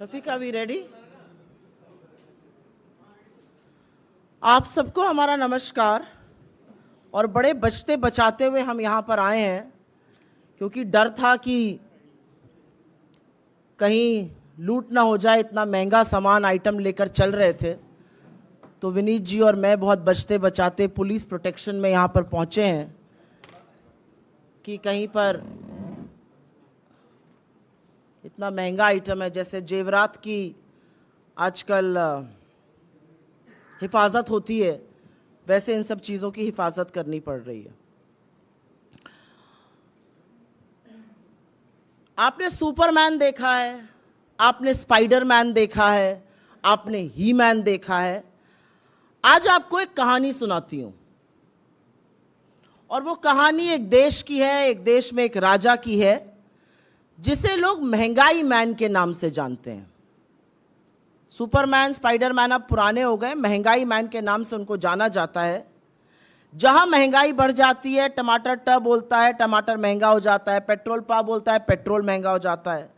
Rafiq, are we ready? आप सबको हमारा नमस्कार। और बड़े बचते बचाते हुए हम यहाँ पर आए हैं, क्योंकि डर था कि कहीं लूट ना हो जाए। इतना महंगा सामान आइटम लेकर चल रहे थे, तो विनीत जी और मैं बहुत बचते बचाते पुलिस प्रोटेक्शन में यहाँ पर पहुँचे हैं कि कहीं पर इतना महंगा आइटम है, जैसे जेवरात की आजकल हिफाजत होती है, वैसे इन सब चीज़ों की हिफाजत करनी पड़ रही है। आपने सुपरमैन देखा है, आपने स्पाइडरमैन देखा है, आपने ही मैन देखा है। आज आपको एक कहानी सुनाती हूं, और वो कहानी एक देश की है, एक देश में एक राजा की है, जिसे लोग महंगाई मैन के नाम से जानते हैं। सुपरमैन, स्पाइडरमैन अब पुराने हो गए, महंगाई मैन के नाम से उनको जाना जाता है। जहां महंगाई बढ़ जाती है, टमाटर ट बोलता है, टमाटर महंगा हो जाता है, पेट्रोल पा बोलता है, पेट्रोल महंगा हो जाता है।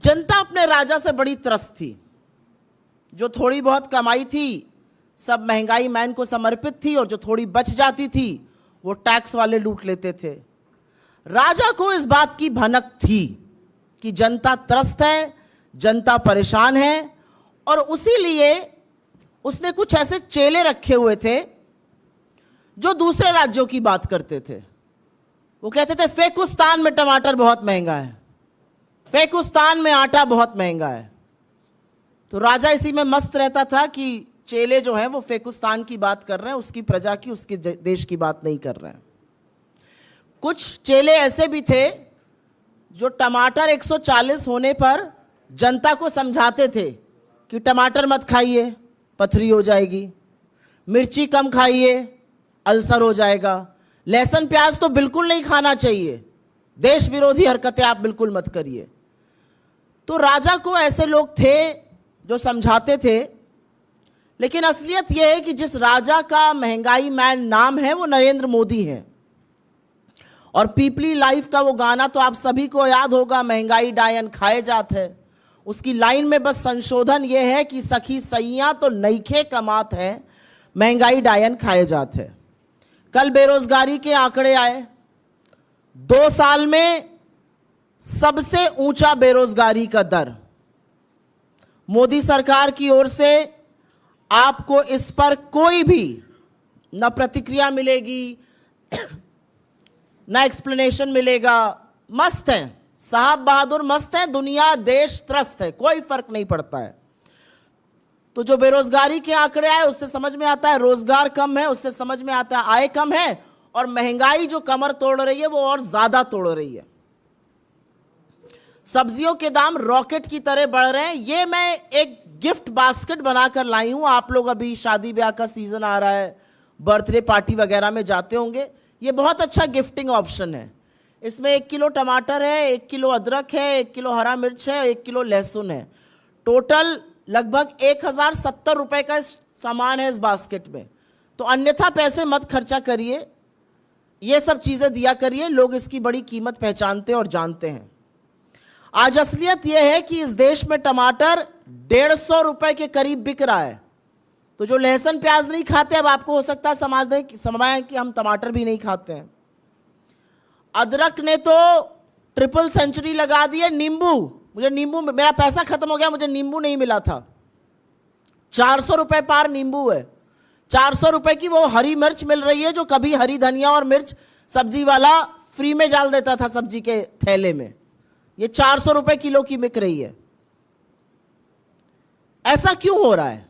जनता अपने राजा से बड़ी त्रस्त थी। जो थोड़ी बहुत कमाई थी सब महंगाई मैन को समर्पित थी, और जो थोड़ी बच जाती थी वो टैक्स वाले लूट लेते थे। राजा को इस बात की भनक थी कि जनता त्रस्त है, जनता परेशान है, और उसीलिए उसने कुछ ऐसे चेले रखे हुए थे जो दूसरे राज्यों की बात करते थे। वो कहते थे फेकुस्तान में टमाटर बहुत महंगा है, फेकुस्तान में आटा बहुत महंगा है। तो राजा इसी में मस्त रहता था कि चेले जो हैं वो फेकुस्तान की बात कर रहे हैं, उसकी प्रजा की, उसके देश की बात नहीं कर रहे हैं। कुछ चेले ऐसे भी थे जो टमाटर 140 होने पर जनता को समझाते थे कि टमाटर मत खाइए, पथरी हो जाएगी, मिर्ची कम खाइए, अल्सर हो जाएगा, लहसुन प्याज तो बिल्कुल नहीं खाना चाहिए, देश विरोधी हरकतें आप बिल्कुल मत करिए। तो राजा को ऐसे लोग थे जो समझाते थे। लेकिन असलियत यह है कि जिस राजा का महंगाई मैन नाम है वो नरेंद्र मोदी है। और पीपली लाइफ का वो गाना तो आप सभी को याद होगा, महंगाई डायन खाए जात है। उसकी लाइन में बस संशोधन ये है कि सखी सैया तो नईखे कमात है, महंगाई डायन खाए जात है। कल बेरोजगारी के आंकड़े आए, 2 साल में सबसे ऊंचा बेरोजगारी का दर। मोदी सरकार की ओर से आपको इस पर कोई भी न प्रतिक्रिया मिलेगी, ना एक्सप्लेनेशन मिलेगा। मस्त है साहब बहादुर, मस्त है, दुनिया देश त्रस्त है, कोई फर्क नहीं पड़ता है। तो जो बेरोजगारी के आंकड़े आए उससे समझ में आता है रोजगार कम है, उससे समझ में आता है आय कम है, और महंगाई जो कमर तोड़ रही है वो और ज्यादा तोड़ रही है। सब्जियों के दाम रॉकेट की तरह बढ़ रहे हैं। ये मैं एक गिफ्ट बास्केट बनाकर लाई हूं। आप लोग अभी शादी ब्याह का सीजन आ रहा है, बर्थडे पार्टी वगैरह में जाते होंगे, ये बहुत अच्छा गिफ्टिंग ऑप्शन है। इसमें 1 किलो टमाटर है, 1 किलो अदरक है, 1 किलो हरा मिर्च है, 1 किलो लहसुन है। टोटल लगभग 1070 रुपए का सामान है इस बास्केट में। तो अन्यथा पैसे मत खर्चा करिए, ये सब चीजें दिया करिए, लोग इसकी बड़ी कीमत पहचानते और जानते हैं। आज असलियत यह है कि इस देश में टमाटर 150 रुपए के करीब बिक रहा है। तो जो लहसुन प्याज नहीं खाते, अब आपको हो सकता है समझ कि हम टमाटर भी नहीं खाते हैं। अदरक ने तो ट्रिपल सेंचुरी लगा दी है। नींबू, मुझे नींबू, मेरा पैसा खत्म हो गया, मुझे नींबू नहीं मिला था। 400 रुपए पार नींबू है। 400 रुपए की वो हरी मिर्च मिल रही है जो कभी हरी धनिया और मिर्च सब्जी वाला फ्री में डाल देता था सब्जी के थैले में। ये 400 रुपए किलो की बिक रही है। ऐसा क्यों हो रहा है?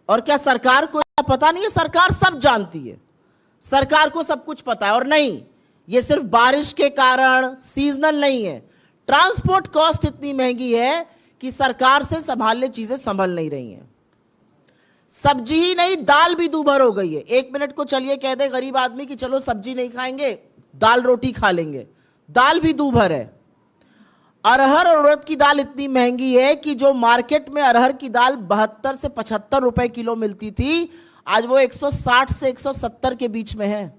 और क्या सरकार को पता नहीं है? सरकार सब जानती है, सरकार को सब कुछ पता है। और नहीं, ये सिर्फ बारिश के कारण सीजनल नहीं है। ट्रांसपोर्ट कॉस्ट इतनी महंगी है कि सरकार से संभालने चीजें संभल नहीं रही हैं। सब्जी ही नहीं, दाल भी दूभर हो गई है। 1 मिनट को चलिए कह दे गरीब आदमी कि चलो सब्जी नहीं खाएंगे, दाल रोटी खा लेंगे, दाल भी दूभर है। अरहर और उड़द की दाल इतनी महंगी है कि जो मार्केट में अरहर की दाल 72 से 75 रुपए किलो मिलती थी, आज वो 160 से 170 के बीच में है।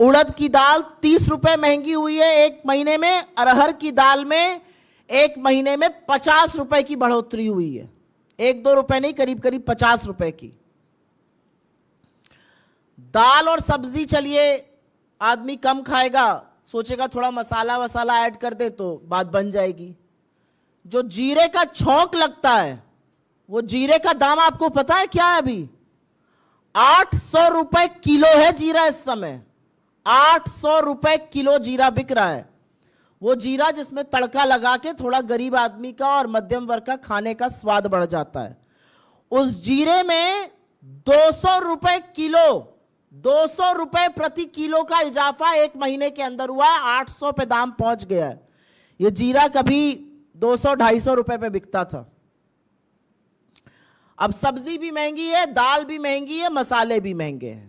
उड़द की दाल 30 रुपए महंगी हुई है एक महीने में। अरहर की दाल में एक महीने में 50 रुपए की बढ़ोतरी हुई है। 1-2 रुपए नहीं, करीब करीब 50 रुपए की। दाल और सब्जी चलिए आदमी कम खाएगा, सोचेगा थोड़ा मसाला वसाला ऐड कर दे तो बात बन जाएगी। जो जीरे का छौंक लगता है, वो जीरे का दाम आपको पता है क्या है? अभी 800 रुपए किलो है जीरा इस समय। 800 रुपए किलो जीरा बिक रहा है। वो जीरा जिसमें तड़का लगा के थोड़ा गरीब आदमी का और मध्यम वर्ग का खाने का स्वाद बढ़ जाता है। उस जीरे में 200 रुपए किलो, 200 रुपए प्रति किलो का इजाफा एक महीने के अंदर हुआ है। 800 पे दाम पहुंच गया है। ये जीरा कभी 200-250 रुपए पे बिकता था। अब सब्जी भी महंगी है, दाल भी महंगी है, मसाले भी महंगे हैं।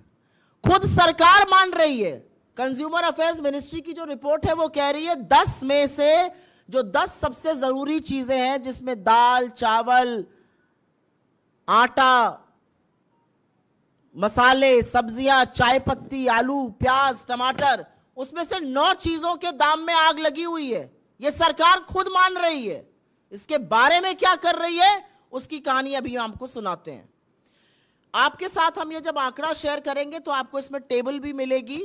खुद सरकार मान रही है। कंज्यूमर अफेयर्स मिनिस्ट्री की जो रिपोर्ट है वो कह रही है 10 में से जो 10 सबसे जरूरी चीजें हैं, जिसमें दाल, चावल, आटा, मसाले, सब्जियां, चाय पत्ती, आलू, प्याज, टमाटर, उसमें से 9 चीजों के दाम में आग लगी हुई है। ये सरकार खुद मान रही है। इसके बारे में क्या कर रही है उसकी कहानी अभी हम आपको सुनाते हैं। आपके साथ हम ये जब आंकड़ा शेयर करेंगे तो आपको इसमें टेबल भी मिलेगी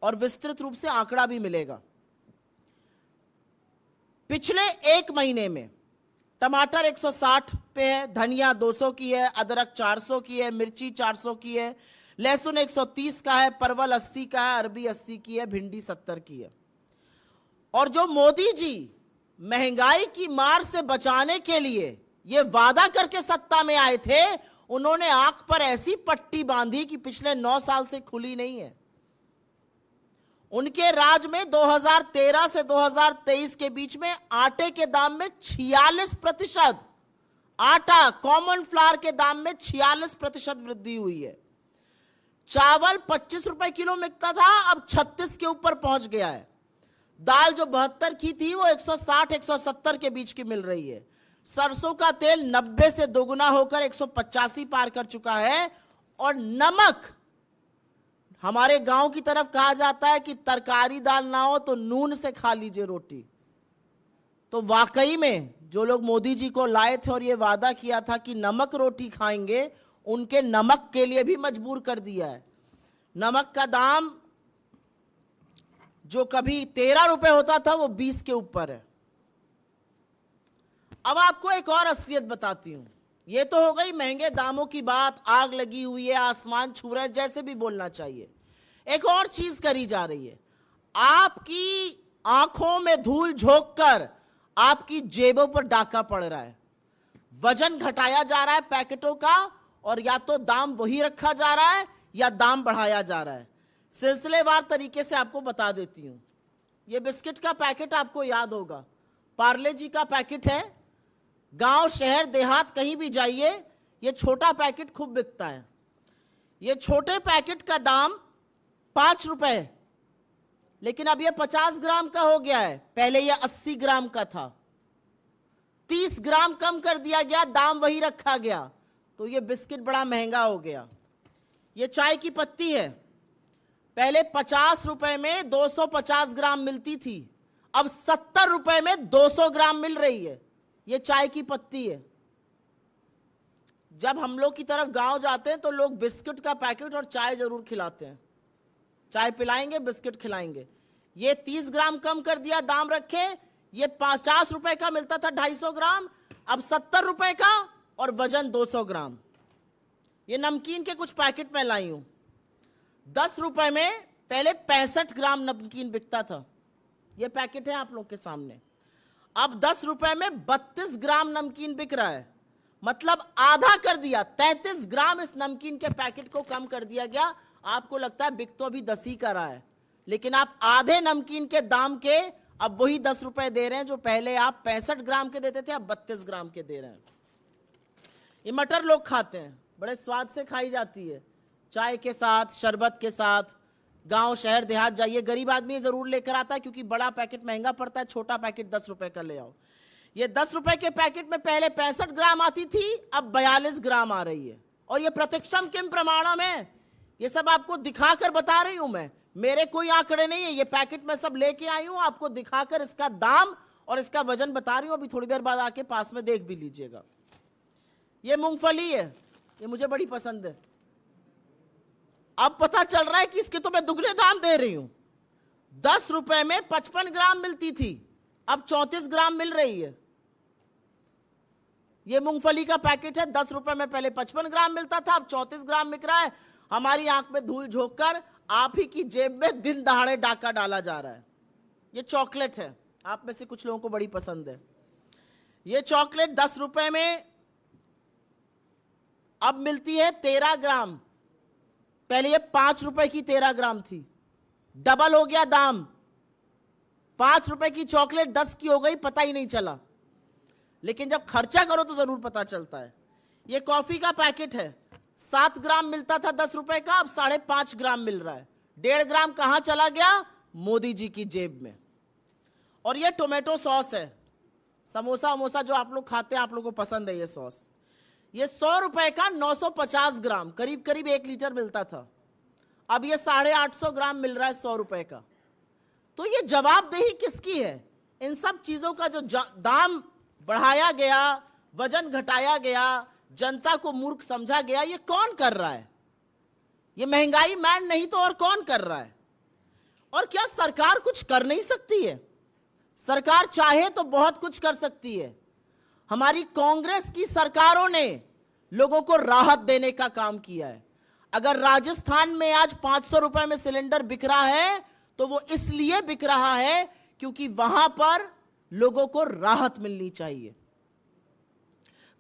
और विस्तृत रूप से आंकड़ा भी मिलेगा। पिछले एक महीने में टमाटर 160 पे है, धनिया 200 की है, अदरक 400 की है, मिर्ची 400 की है, लहसुन 130 का है, परवल 80 का है, अरबी 80 की है, भिंडी 70 की है। और जो मोदी जी महंगाई की मार से बचाने के लिए ये वादा करके सत्ता में आए थे, उन्होंने आंख पर ऐसी पट्टी बांधी कि पिछले 9 साल से खुली नहीं है। उनके राज में 2013 से 2023 के बीच में आटे के दाम में 46%, आटा कॉमन फ्लावर के दाम में 46% वृद्धि हुई है। चावल 25 रुपए किलो मिलता था, अब 36 के ऊपर पहुंच गया है। दाल जो 72 की थी वो 160-170 के बीच की मिल रही है। सरसों का तेल 90 से दोगुना होकर 185 पार कर चुका है। और नमक, हमारे गांव की तरफ कहा जाता है कि तरकारी दाल ना हो तो नून से खा लीजिए रोटी। तो वाकई में जो लोग मोदी जी को लाए थे और ये वादा किया था कि नमक रोटी खाएंगे, उनके नमक के लिए भी मजबूर कर दिया है। नमक का दाम जो कभी 13 रुपए होता था वो 20 के ऊपर है। अब आपको एक और असलियत बताती हूं। ये तो हो गई महंगे दामों की बात, आग लगी हुई है, आसमान छू रहा है, जैसे भी बोलना चाहिए। एक और चीज करी जा रही है। आपकी आंखों में धूल झोंककर आपकी जेबों पर डाका पड़ रहा है। वजन घटाया जा रहा है पैकेटों का, और या तो दाम वही रखा जा रहा है या दाम बढ़ाया जा रहा है। सिलसिलेवार तरीके से आपको बता देती हूं। ये बिस्किट का पैकेट आपको याद होगा, पार्ले जी का पैकेट है। गांव, शहर, देहात कहीं भी जाइए, ये छोटा पैकेट खूब बिकता है। ये छोटे पैकेट का दाम 5 रुपए, लेकिन अब ये 50 ग्राम का हो गया है। पहले ये 80 ग्राम का था। 30 ग्राम कम कर दिया गया, दाम वही रखा गया, तो ये बिस्किट बड़ा महंगा हो गया। ये चाय की पत्ती है। पहले 50 रुपए में 250 ग्राम मिलती थी, अब 70 रुपए में 200 ग्राम मिल रही है। ये चाय की पत्ती है। जब हम लोग की तरफ गांव जाते हैं तो लोग बिस्किट का पैकेट और चाय जरूर खिलाते हैं। चाय पिलाएंगे, बिस्किट खिलाएंगे। ये 30 ग्राम कम कर दिया, दाम रखे। ये 50 रुपए का मिलता था 250 ग्राम, अब 70 रुपए का, और वजन 200 ग्राम। ये नमकीन के कुछ पैकेट में लाई हूं। 10 रुपए में पहले 65 ग्राम नमकीन बिकता था। ये पैकेट है आप लोग के सामने। अब 10 रुपए में 32 ग्राम नमकीन बिक रहा है, मतलब आधा कर दिया। 33 ग्राम इस नमकीन के पैकेट को कम कर दिया गया। आपको लगता है बिक तो अभी 10 ही का रहा है, लेकिन आप आधे नमकीन के दाम के अब वही 10 रुपए दे रहे हैं जो पहले आप 65 ग्राम के देते थे, अब 32 ग्राम के दे रहे हैं। ये मटर लोग खाते हैं, बड़े स्वाद से खाई जाती है, चाय के साथ, शरबत के साथ। गांव, शहर, देहात जाइए, गरीब आदमी जरूर लेकर आता है क्योंकि बड़ा पैकेट महंगा पड़ता है, छोटा पैकेट 10 रुपए का ले आओ। ये 10 रुपए के पैकेट में पहले 65 ग्राम आती थी, अब 42 ग्राम आ रही है। और ये प्रत्यक्षम किम प्रमाणम है, ये सब आपको दिखाकर बता रही हूं मैं। मेरे कोई आंकड़े नहीं है, ये पैकेट मैं सब लेके आई हूं, आपको दिखाकर इसका दाम और इसका वजन बता रही हूं। अभी थोड़ी देर बाद आके पास में देख भी लीजिएगा। ये मूंगफली है, ये मुझे बड़ी पसंद है। अब पता चल रहा है कि इसके तो मैं दुगने दाम दे रही हूं। 10 रुपए में 55 ग्राम मिलती थी, अब 34 ग्राम मिल रही है। ये मूंगफली का पैकेट है, 10 रुपए में पहले 55 ग्राम मिलता था, अब 34 ग्राम बिक रहा है। हमारी आंख में धूल झोंक कर आप ही की जेब में दिन दहाड़े डाका डाला जा रहा है। ये चॉकलेट है, आप में से कुछ लोगों को बड़ी पसंद है। ये चॉकलेट 10 रुपए में अब मिलती है 13 ग्राम, पहले ये 5 रुपए की 13 ग्राम थी, डबल हो गया दाम। 5 रुपए की चॉकलेट 10 की हो गई, पता ही नहीं चला। लेकिन जब खर्चा करो तो जरूर पता चलता है। ये कॉफी का पैकेट है, 7 ग्राम मिलता था 10 रुपए का, अब 5.5 ग्राम मिल रहा है। 1.5 ग्राम कहां चला गया? मोदी जी की जेब में। और ये टोमेटो सॉस है, समोसा वमोसा जो आप लोग खाते हैं, आप लोगों को पसंद है ये सॉस। ये 100 रुपए का 950 ग्राम, करीब करीब 1 लीटर मिलता था, अब ये 850 ग्राम मिल रहा है 100 रुपए का। तो ये जवाबदेही किसकी है? इन सब चीजों का जो दाम बढ़ाया गया, वजन घटाया गया, जनता को मूर्ख समझा गया, ये कौन कर रहा है? ये महंगाई मैन नहीं तो और कौन कर रहा है? और क्या सरकार कुछ कर नहीं सकती है? सरकार चाहे तो बहुत कुछ कर सकती है। हमारी कांग्रेस की सरकारों ने लोगों को राहत देने का काम किया है। अगर राजस्थान में आज 500 रुपए में सिलेंडर बिक रहा है तो वो इसलिए बिक रहा है क्योंकि वहां पर लोगों को राहत मिलनी चाहिए।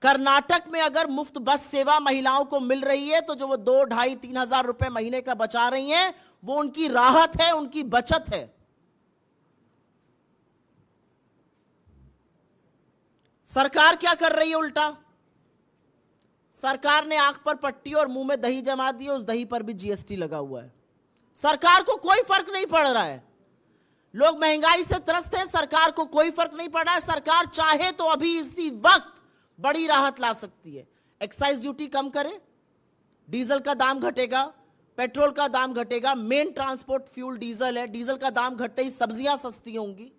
कर्नाटक में अगर मुफ्त बस सेवा महिलाओं को मिल रही है तो जो वो 2, 2.5, 3 हजार रुपए महीने का बचा रही हैं, वो उनकी राहत है, उनकी बचत है। सरकार क्या कर रही है उल्टा? सरकार ने आंख पर पट्टी और मुंह में दही जमा दी, उस दही पर भी जीएसटी लगा हुआ है। सरकार को कोई फर्क नहीं पड़ रहा है। लोग महंगाई से त्रस्त हैं, सरकार को कोई फर्क नहीं पड़ रहा है। सरकार चाहे तो अभी इसी वक्त बड़ी राहत ला सकती है। एक्साइज ड्यूटी कम करे, डीजल का दाम घटेगा, पेट्रोल का दाम घटेगा। मेन ट्रांसपोर्ट फ्यूल डीजल है, डीजल का दाम घटते ही सब्जियां सस्ती होंगी,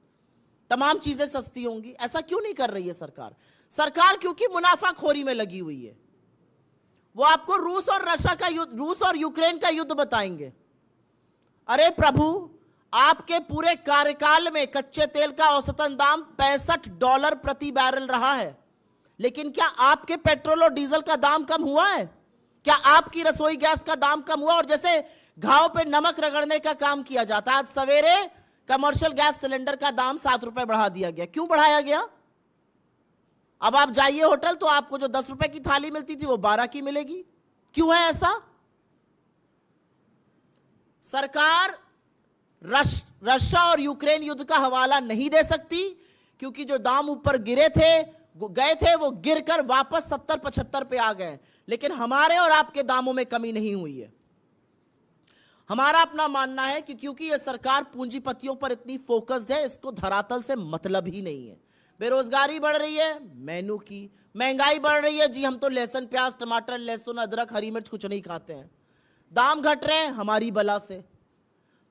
तमाम चीजें सस्ती होंगी। ऐसा क्यों नहीं कर रही है सरकार? सरकार क्योंकि मुनाफाखोरी में लगी हुई है। वो आपको रूस और रशिया का युद्ध, रूस और यूक्रेन का युद्ध बताएंगे। अरे प्रभु, आपके पूरे कार्यकाल में कच्चे तेल का औसतन दाम $65 प्रति बैरल रहा है, लेकिन क्या आपके पेट्रोल और डीजल का दाम कम हुआ है? क्या आपकी रसोई गैस का दाम कम हुआ? और जैसे घाव पे नमक रगड़ने का काम किया जाता है, आज सवेरे कमर्शियल गैस सिलेंडर का दाम 7 रुपए बढ़ा दिया गया। क्यों बढ़ाया गया? अब आप जाइए होटल तो आपको जो 10 रुपए की थाली मिलती थी वो 12 की मिलेगी। क्यों है ऐसा? सरकार रशिया और यूक्रेन युद्ध का हवाला नहीं दे सकती क्योंकि जो दाम ऊपर गए थे वो गिरकर वापस 70-75 पे आ गए। लेकिन हमारे और आपके दामों में कमी नहीं हुई है। हमारा अपना मानना है कि क्योंकि ये सरकार पूंजीपतियों पर इतनी फोकस्ड है, इसको धरातल से मतलब ही नहीं है। बेरोजगारी बढ़ रही है, मेनू की महंगाई बढ़ रही है, जी हम तो लहसुन प्याज टमाटर लहसुन अदरक हरी मिर्च कुछ नहीं खाते हैं। दाम घट रहे हैं हमारी बला से।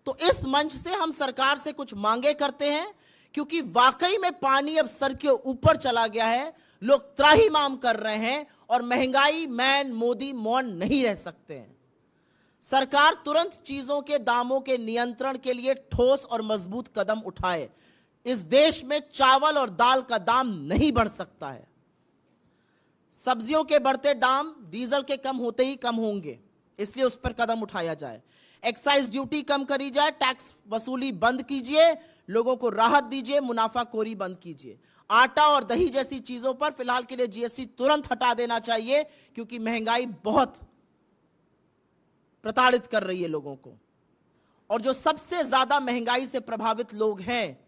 तो इस मंच से हम सरकार से कुछ मांगे करते हैं क्योंकि वाकई में पानी अब सर के ऊपर चला गया है। लोग त्राहिमाम कर रहे हैं और महंगाई मैन मोदी मौन नहीं रह सकते हैं। सरकार तुरंत चीजों के दामों के नियंत्रण के लिए ठोस और मजबूत कदम उठाए। इस देश में चावल और दाल का दाम नहीं बढ़ सकता है। सब्जियों के बढ़ते दाम डीजल के कम होते ही कम होंगे, इसलिए उस पर कदम उठाया जाए। एक्साइज ड्यूटी कम करी जाए, टैक्स वसूली बंद कीजिए, लोगों को राहत दीजिए, मुनाफाखोरी बंद कीजिए। आटा और दही जैसी चीजों पर फिलहाल के लिए जीएसटी तुरंत हटा देना चाहिए क्योंकि महंगाई बहुत प्रताड़ित कर रही है लोगों को। और जो सबसे ज्यादा महंगाई से प्रभावित लोग हैं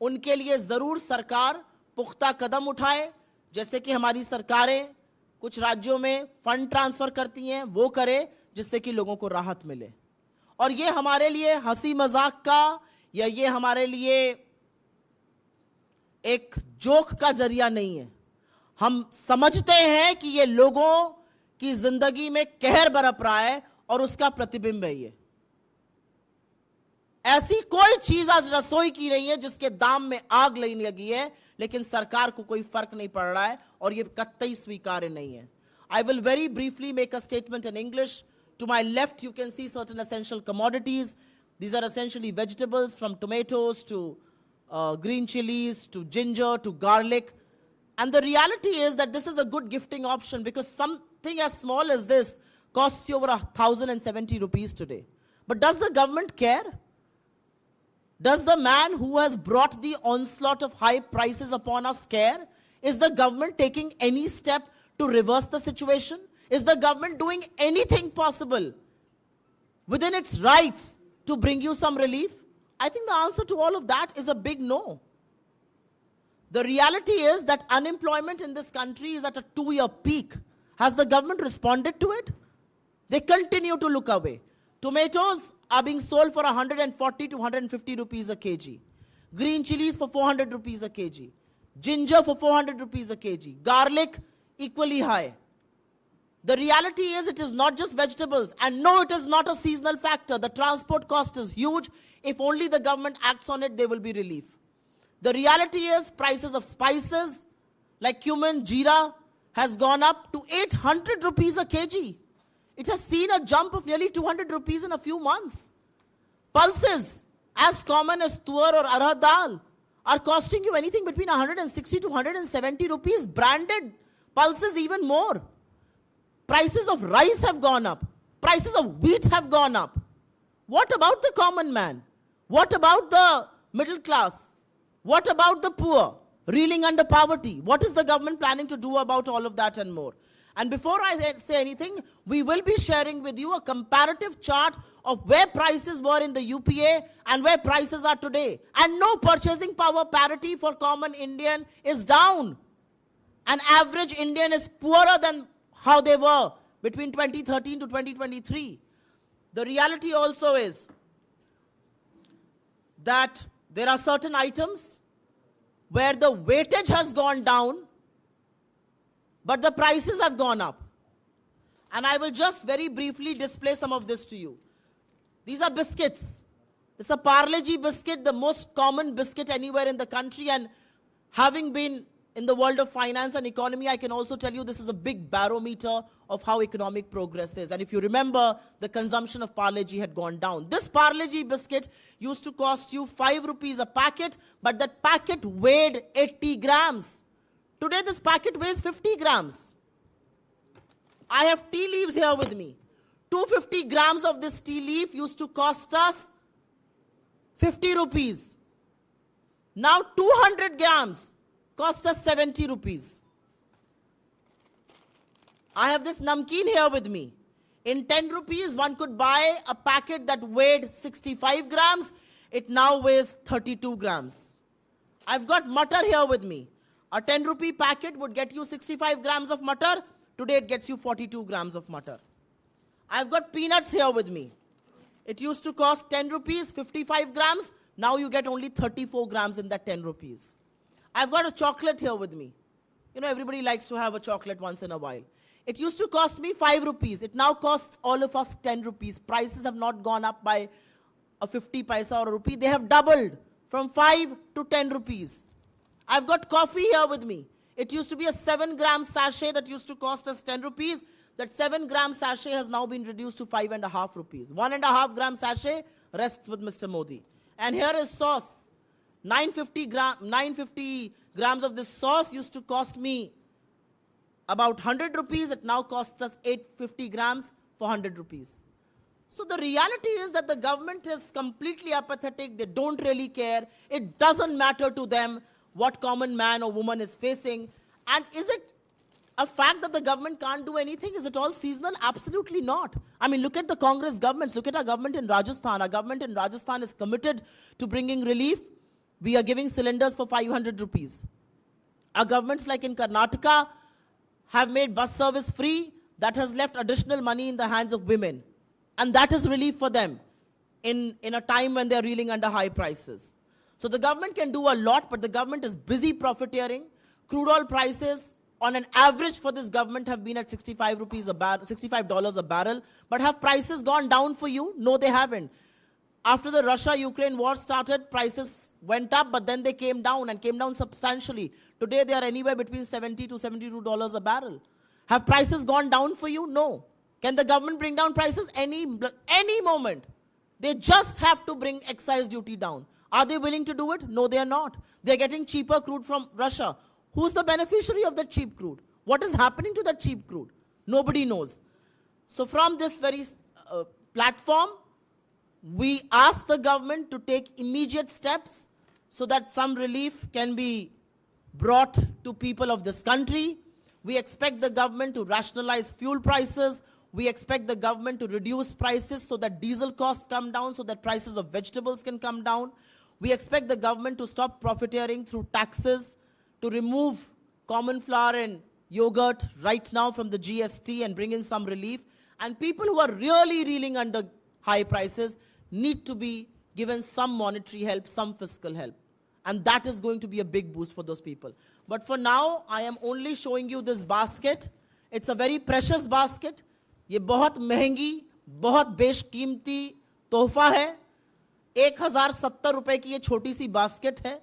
उनके लिए जरूर सरकार पुख्ता कदम उठाए, जैसे कि हमारी सरकारें कुछ राज्यों में फंड ट्रांसफर करती हैं, वो करे जिससे कि लोगों को राहत मिले। और ये हमारे लिए हंसी मजाक का या ये हमारे लिए एक जोक का जरिया नहीं है। हम समझते हैं कि ये लोगों की जिंदगी में कहर बरप रहा है और उसका प्रतिबिंब है ये। ऐसी कोई चीज आज रसोई की नहीं है जिसके दाम में आग लगने लगी है, लेकिन सरकार को कोई फर्क नहीं पड़ रहा है और ये कतई स्वीकार्य नहीं है. I will very briefly make a statement in English. To my left, you can see certain essential commodities. These are essentially vegetables, from tomatoes to green chilies to ginger to garlic. And the reality is that this is a good gifting option because something as small as this costs you over 1,070 rupees today. But does the government care? Does the man who has brought the onslaught of high prices upon us care? Is the government taking any step to reverse the situation? Is the government doing anything possible within its rights to bring you some relief? I think the answer to all of that is a big no. The reality is that unemployment in this country is at a 2-year peak. Has the government responded to it? They continue to look away. Tomatoes are being sold for 140 to 150 rupees a kg. Green chilies for 400 rupees a kg. Ginger for 400 rupees a kg. Garlic equally high. The reality is it is not just vegetables. And no, it is not a seasonal factor. The transport cost is huge. If only the government acts on it, there will be relief. The reality is prices of spices like cumin, jeera has gone up to 800 rupees a kg. It has seen a jump of nearly 200 rupees in a few months. Pulses, as common as tuar or arhar dal, are costing you anything between 160 to 170 rupees. Branded pulses even more. Prices of rice have gone up. Prices of wheat have gone up. What about the common man? What about the middle class? What about the poor, reeling under poverty? What is the government planning to do about all of that and more? And before I say anything, we will be sharing with you a comparative chart of where prices were in the UPA and where prices are today. And no, purchasing power parity for common Indian is down. An average Indian is poorer than how they were between 2013 to 2023. The reality also is that there are certain items where the weightage has gone down, but the prices have gone up. And I will just very briefly display some of this to you. These are biscuits. It's a Parle-G biscuit, the most common biscuit anywhere in the country. And having been in the world of finance and economy, I can also tell you this is a big barometer of how economic progress is. And if you remember, the consumption of Parle-G had gone down. This Parle-G biscuit used to cost you 5 rupees a packet, but that packet weighed 80 grams. Today, this packet weighs 50 grams. I have tea leaves here with me. 250 grams of this tea leaf used to cost us 50 rupees. Now, 200 grams cost us 70 rupees. I have this namkeen here with me. In 10 rupees, one could buy a packet that weighed 65 grams. It now weighs 32 grams. I've got mutter here with me. A 10 rupee packet would get you 65 grams of mutter. Today it gets you 42 grams of mutter. I've got peanuts here with me. It used to cost 10 rupees, 55 grams. Now you get only 34 grams in that 10 rupees. I've got a chocolate here with me. You know, everybody likes to have a chocolate once in a while. It used to cost me 5 rupees. It now costs all of us 10 rupees. Prices have not gone up by a 50 paisa or a rupee. They have doubled from 5 to 10 rupees. I've got coffee here with me. It used to be a 7-gram sachet that used to cost us 10 rupees. That 7-gram sachet has now been reduced to 5.5 rupees. 1.5-gram sachet rests with Mr. Modi. And here is sauce. 950 grams of this sauce used to cost me about 100 rupees. It now costs us 850 grams for 100 rupees. So the reality is that the government is completely apathetic. They don't really care. It doesn't matter to them what common man or woman is facing. And is it a fact that the government can't do anything? Is it all seasonal? Absolutely not. I mean, look at the Congress governments. Look at our government in Rajasthan. Our government in Rajasthan is committed to bringing relief. We are giving cylinders for 500 rupees. Our governments like in Karnataka have made bus service free. That has left additional money in the hands of women. And that is relief for them in a time when they're reeling under high prices. So the government can do a lot, but the government is busy profiteering. Crude oil prices, on an average for this government, have been at $65 a barrel. But have prices gone down for you? No, they haven't. After the Russia-Ukraine war started, prices went up, but then they came down and came down substantially. Today they are anywhere between $70 to $72 a barrel. Have prices gone down for you? No. Can the government bring down prices any moment? They just have to bring excise duty down. Are they willing to do it? No, they are not. They're getting cheaper crude from Russia. Who's the beneficiary of that cheap crude? What is happening to that cheap crude? Nobody knows. So from this very platform, we ask the government to take immediate steps so that some relief can be brought to people of this country. We expect the government to rationalize fuel prices. We expect the government to reduce prices so that diesel costs come down, so that prices of vegetables can come down. We expect the government to stop profiteering through taxes, to remove common flour and yogurt right now from the GST and bring in some relief. And people who are really reeling under high prices need to be given some monetary help, some fiscal help. And that is going to be a big boost for those people. But for now, I am only showing you this basket. It's a very precious basket. ये बहुत महंगी, बहुत बेशकीमती तोहफा है. 1070 रुपए की ये छोटी सी बास्केट है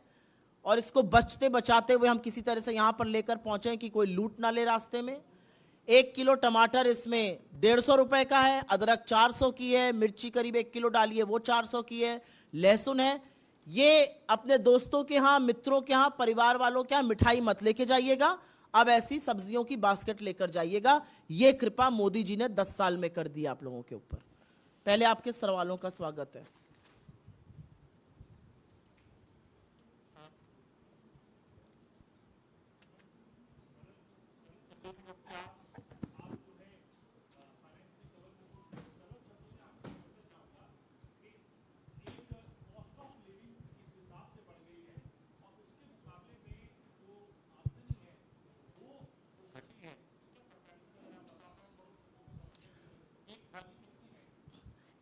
और इसको बचते बचाते हुए हम किसी तरह से यहां पर लेकर पहुंचे कि कोई लूट ना ले रास्ते में. 1 किलो टमाटर इसमें 150 रुपए का है, अदरक 400 की है, मिर्ची करीब 1 किलो डालिए वो 400 की है, लहसुन है. ये अपने दोस्तों के यहाँ, मित्रों के यहाँ, परिवार वालों के यहाँ मिठाई मत लेके जाइएगा. अब ऐसी सब्जियों की बास्केट लेकर जाइएगा. ये कृपा मोदी जी ने 10 साल में कर दी आप लोगों के ऊपर. पहले आपके सवालों का स्वागत है.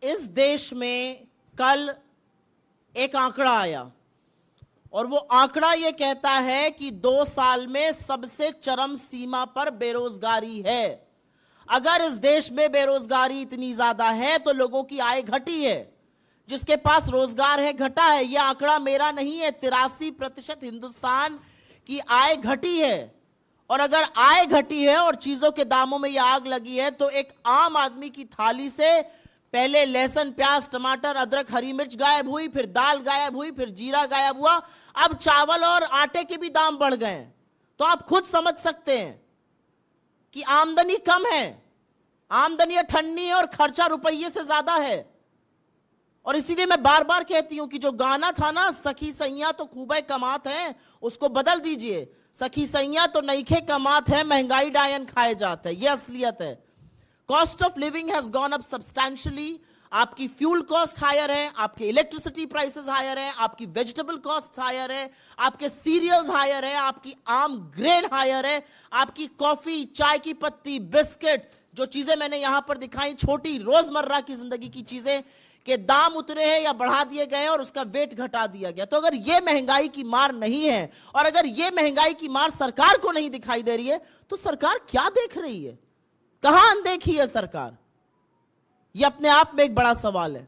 इस देश में कल एक आंकड़ा आया और वो आंकड़ा ये कहता है कि 2 साल में सबसे चरम सीमा पर बेरोजगारी है. अगर इस देश में बेरोजगारी इतनी ज्यादा है तो लोगों की आय घटी है. जिसके पास रोजगार है घटा है. यह आंकड़ा मेरा नहीं है. 83% हिंदुस्तान की आय घटी है. और अगर आय घटी है और चीजों के दामों में यह आग लगी है तो एक आम आदमी की थाली से पहले लहसुन, प्याज, टमाटर, अदरक, हरी मिर्च गायब हुई, फिर दाल गायब हुई, फिर जीरा गायब हुआ. अब चावल और आटे के भी दाम बढ़ गए. तो आप खुद समझ सकते हैं कि आमदनी कम है, आमदनी ठन्नी है और खर्चा रुपये से ज्यादा है. और इसीलिए मैं बार बार कहती हूं कि जो गाना था ना, सखी सैया तो खूबे कमात है, उसको बदल दीजिए. सखी सैया तो नईखे कमात है, महंगाई डायन खाए जाते हैं. यह असलियत है. Cost of living has gone up substantially. आपकी फ्यूल कॉस्ट हायर है, आपके इलेक्ट्रिसिटी प्राइसेस हायर है, आपकी वेजिटेबल कॉस्ट हायर है, आपके सीरियल्स हायर है, आपकी आम ग्रेन हायर है, आपकी कॉफी, चाय की पत्ती, बिस्किट, जो चीजें मैंने यहां पर दिखाई, छोटी रोजमर्रा की जिंदगी की चीजें के दाम उतरे हैं या बढ़ा दिए गए और उसका वेट घटा दिया गया. तो अगर ये महंगाई की मार नहीं है और अगर ये महंगाई की मार सरकार को नहीं दिखाई दे रही है तो सरकार क्या देख रही है? कहां अनदेखी है सरकार? यह अपने आप में एक बड़ा सवाल है.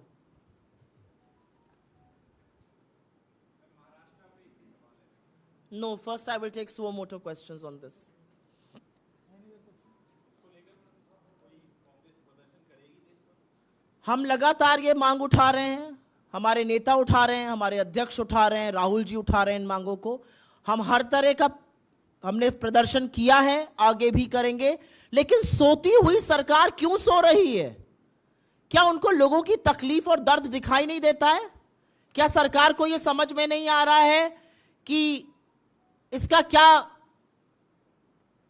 No, first I will take suo moto questions on this. हम लगातार ये मांग उठा रहे हैं, हमारे नेता उठा रहे हैं, हमारे अध्यक्ष उठा रहे हैं, राहुल जी उठा रहे हैं इन मांगों को. हम हर तरह का हमने प्रदर्शन किया है, आगे भी करेंगे. लेकिन सोती हुई सरकार क्यों सो रही है? क्या उनको लोगों की तकलीफ और दर्द दिखाई नहीं देता है? क्या सरकार को यह समझ में नहीं आ रहा है कि इसका क्या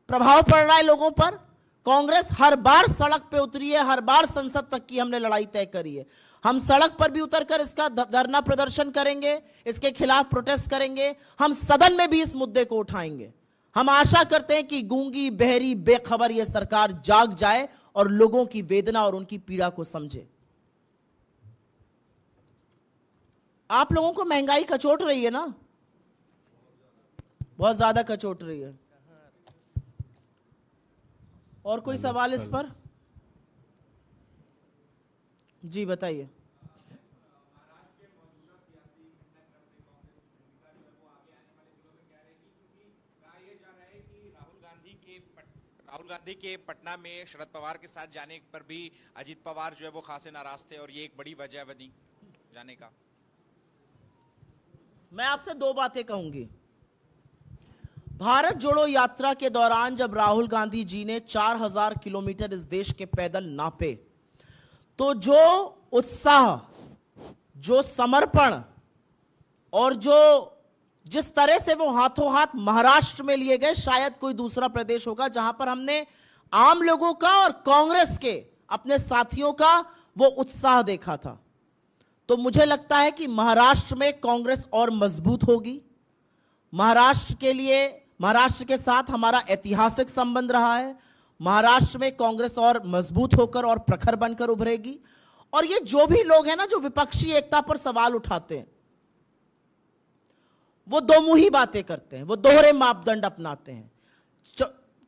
प्रभाव पड़ रहा है लोगों पर? कांग्रेस हर बार सड़क पे उतरी है, हर बार संसद तक की हमने लड़ाई तय करी है. हम सड़क पर भी उतरकर इसका धरना प्रदर्शन करेंगे, इसके खिलाफ प्रोटेस्ट करेंगे. हम सदन में भी इस मुद्दे को उठाएंगे. हम आशा करते हैं कि गूंगी, बहरी, बेखबर यह सरकार जाग जाए और लोगों की वेदना और उनकी पीड़ा को समझे. आप लोगों को महंगाई कचोट रही है ना, बहुत ज्यादा कचोट रही है. और कोई सवाल इस पर? जी बताइए. गांधी के पटना में शरद पवार के साथ जाने पर भी अजीत पवार जो है वो खासे नाराज थे और ये एक बड़ी वजह बनी जाने का। मैं आपसे दो बातें कहूंगी। भारत जोड़ो यात्रा के दौरान जब राहुल गांधी जी ने 4000 किलोमीटर इस देश के पैदल नापे, तो जो उत्साह, जो समर्पण और जिस तरह से वो हाथों हाथ महाराष्ट्र में लिए गए, शायद कोई दूसरा प्रदेश होगा जहां पर हमने आम लोगों का और कांग्रेस के अपने साथियों का वो उत्साह देखा था। तो मुझे लगता है कि महाराष्ट्र में कांग्रेस और मजबूत होगी। महाराष्ट्र के साथ हमारा ऐतिहासिक संबंध रहा है। महाराष्ट्र में कांग्रेस और मजबूत होकर और प्रखर बनकर उभरेगी। और ये जो भी लोग हैं ना, जो विपक्षी एकता पर सवाल उठाते हैं, वो दो मुही बातें करते हैं, वो दोहरे मापदंड अपनाते हैं।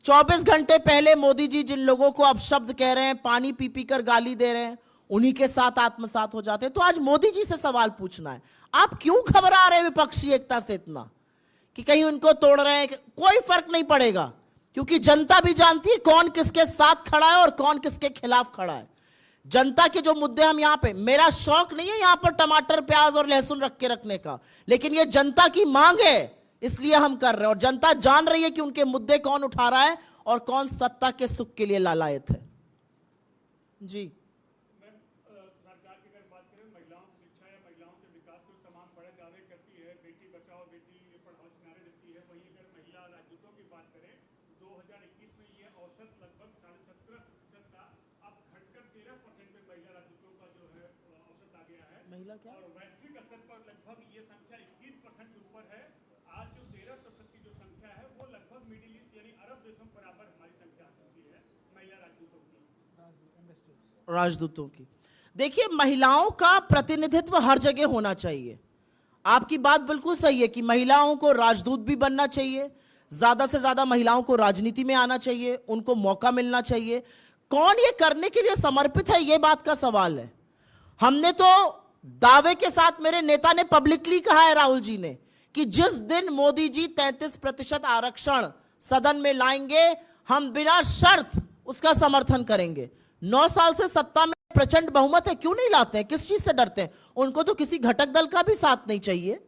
24 घंटे पहले मोदी जी जिन लोगों को अब शब्द कह रहे हैं, पानी पी पी कर गाली दे रहे हैं, उन्हीं के साथ आत्मसात हो जाते हैं। तो आज मोदी जी से सवाल पूछना है, आप क्यों घबरा रहे हैं विपक्षी एकता से इतना कि कहीं उनको तोड़ रहे हैं? कोई फर्क नहीं पड़ेगा, क्योंकि जनता भी जानती है कौन किसके साथ खड़ा है और कौन किसके खिलाफ खड़ा है। जनता के जो मुद्दे हम यहां पे, मेरा शौक नहीं है यहां पर टमाटर प्याज और लहसुन रख के रखने का, लेकिन ये जनता की मांग है, इसलिए हम कर रहे हैं। और जनता जान रही है कि उनके मुद्दे कौन उठा रहा है और कौन सत्ता के सुख के लिए लालायत है। जी, सरकार की अगर बात करें, महिलाओं की शिक्षा या महिलाओं के विकास को तमाम बड़े दावे करती है, बेटी बचाओ बेटी पढ़ाओ के नारे देती है। वहीं अगर महिला राजदूतों की बात करें, 2021 में ये औसत लगभग 17.5% था, अब घटकर 13% में महिला राजदूतों का जो है औसत आ गया है। महिला क्या? और वैश्विक स्तर पर लगभग ये संख्या 21% से ऊपर है। आज जो 13% की जो संख्या है वो लगभग मिडिल ईस्ट यानी अरब देशों के बराबर हमारी संख्या आ चुकी है महिला राजदूतों की, राजदूतों की। देखिए, महिलाओं का प्रतिनिधित्व हर जगह होना चाहिए। आपकी बात बिल्कुल सही है कि महिलाओं को राजदूत भी बनना चाहिए, ज्यादा से ज्यादा महिलाओं को राजनीति में आना चाहिए, उनको मौका मिलना चाहिए। कौन ये करने के लिए समर्पित है, ये बात का सवाल है। हमने तो दावे के साथ, मेरे नेता ने पब्लिकली कहा है, राहुल जी ने, कि जिस दिन मोदी जी 33% आरक्षण सदन में लाएंगे, हम बिना शर्त उसका समर्थन करेंगे। 9 साल से सत्ता में प्रचंड बहुमत है, क्यों नहीं लाते हैं? किस चीज से डरते हैं? उनको तो किसी घटक दल का भी साथ नहीं चाहिए।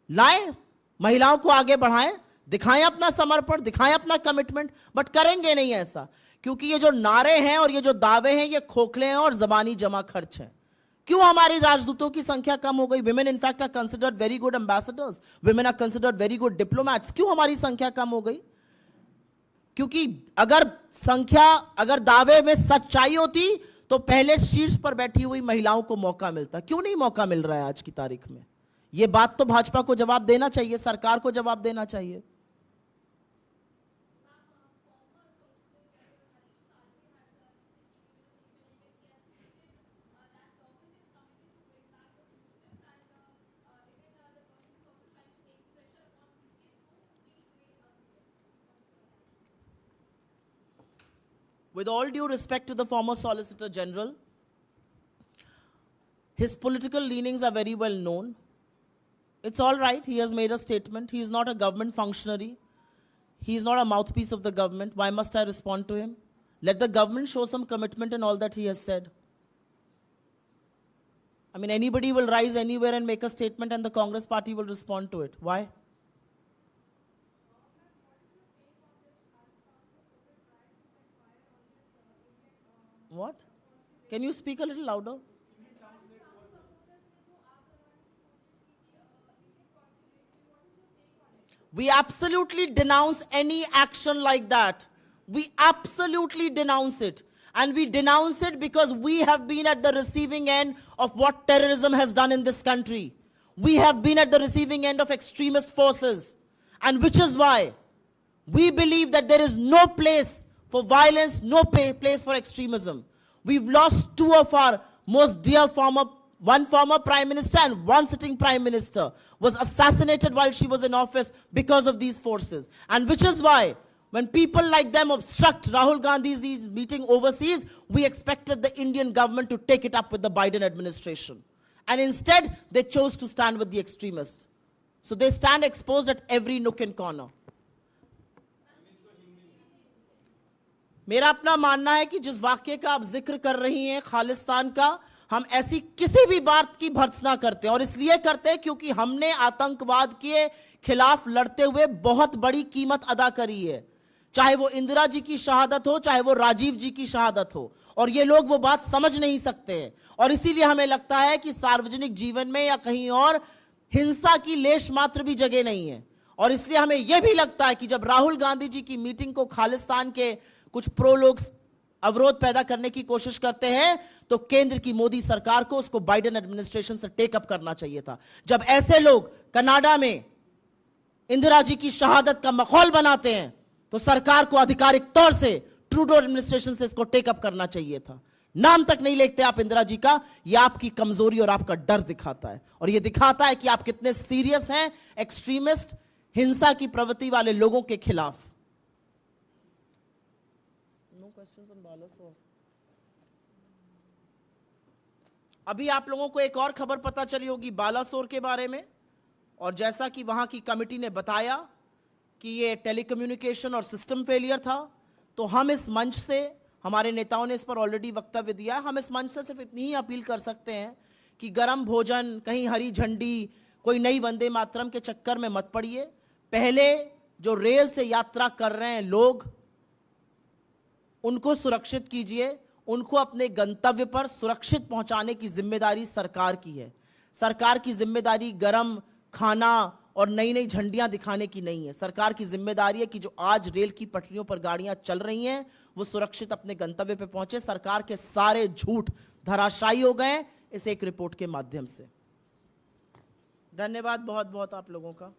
लाएं, महिलाओं को आगे बढ़ाएं, दिखाएं अपना समर्पण, दिखाएं अपना कमिटमेंट। बट करेंगे नहीं ऐसा, क्योंकि ये जो नारे हैं और ये जो दावे हैं, ये खोखले हैं और जबानी जमा खर्च हैं। क्यों हमारी राजदूतों की संख्या कम हो गई? Women in fact are considered very good ambassadors, women are considered very good diplomats. क्यों हमारी संख्या कम हो गई? क्योंकि अगर दावे में सच्चाई होती तो पहले शीर्ष पर बैठी हुई महिलाओं को मौका मिलता। क्यों नहीं मौका मिल रहा है आज की तारीख में? यह बात तो भाजपा को जवाब देना चाहिए, सरकार को जवाब देना चाहिए। With all due respect to the former Solicitor General, his political leanings are very well known. It's all right, he has made a statement. He is not a government functionary. He is not a mouthpiece of the government. Why must I respond to him? Let the government show some commitment in all that he has said. I mean, anybody will rise anywhere and make a statement and the Congress party will respond to it. Why? What? Can you speak a little louder? We absolutely denounce any action like that. We absolutely denounce it. And we denounce it because we have been at the receiving end of what terrorism has done in this country. We have been at the receiving end of extremist forces. And which is why we believe that there is no place for violence, no place for extremism. We've lost two of our most dear one former prime minister and one sitting prime minister was assassinated while she was in office because of these forces. And which is why when people like them obstruct Rahul Gandhi's meeting overseas, we expected the Indian government to take it up with the Biden administration. And instead, they chose to stand with the extremists. So they stand exposed at every nook and corner. मेरा अपना मानना है कि जिस वाक्य का आप जिक्र कर रही हैं खालिस्तान का, हम ऐसी किसी भी बात की भर्त्सना करते हैं, और इसलिए करते हैं क्योंकि हमने आतंकवाद के खिलाफ लड़ते हुए बहुत बड़ी कीमत अदा करी है, चाहे वो इंदिरा जी की शहादत हो, चाहे वो राजीव जी की शहादत हो, और ये लोग वो बात समझ नहीं सकते हैं। और इसीलिए हमें लगता है कि सार्वजनिक जीवन में या कहीं और हिंसा की लेश मात्र भी जगह नहीं है। और इसलिए हमें यह भी लगता है कि जब राहुल गांधी जी की मीटिंग को खालिस्तान के कुछ प्रो लोग अवरोध पैदा करने की कोशिश करते हैं, तो केंद्र की मोदी सरकार को उसको बाइडेन एडमिनिस्ट्रेशन से टेकअप करना चाहिए था। जब ऐसे लोग कनाडा में इंदिरा जी की शहादत का मखौल बनाते हैं, तो सरकार को आधिकारिक तौर से ट्रूडो एडमिनिस्ट्रेशन से इसको टेकअप करना चाहिए था। नाम तक नहीं लेते आप इंदिरा जी का, यह आपकी कमजोरी और आपका डर दिखाता है, और यह दिखाता है कि आप कितने सीरियस हैं एक्सट्रीमिस्ट, हिंसा की प्रवृत्ति वाले लोगों के खिलाफ। अभी आप लोगों को एक और खबर पता चली होगी बालासोर के बारे में, और जैसा कि वहां की कमेटी ने बताया कि ये टेलीकम्युनिकेशन और सिस्टम फेलियर था, तो हम इस मंच से, हमारे नेताओं ने इस पर ऑलरेडी वक्तव्य दिया, हम इस मंच से सिर्फ इतनी ही अपील कर सकते हैं कि गरम भोजन, कहीं हरी झंडी, कोई नई वंदे मातरम के चक्कर में मत पड़िए। पहले जो रेल से यात्रा कर रहे हैं लोग, उनको सुरक्षित कीजिए, उनको अपने गंतव्य पर सुरक्षित पहुंचाने की जिम्मेदारी सरकार की है। सरकार की जिम्मेदारी गरम खाना और नई नई झंडियां दिखाने की नहीं है। सरकार की जिम्मेदारी है कि जो आज रेल की पटरियों पर गाड़ियां चल रही हैं, वो सुरक्षित अपने गंतव्य पर पहुंचे। सरकार के सारे झूठ धराशायी हो गए इस एक रिपोर्ट के माध्यम से। धन्यवाद बहुत बहुत आप लोगों का।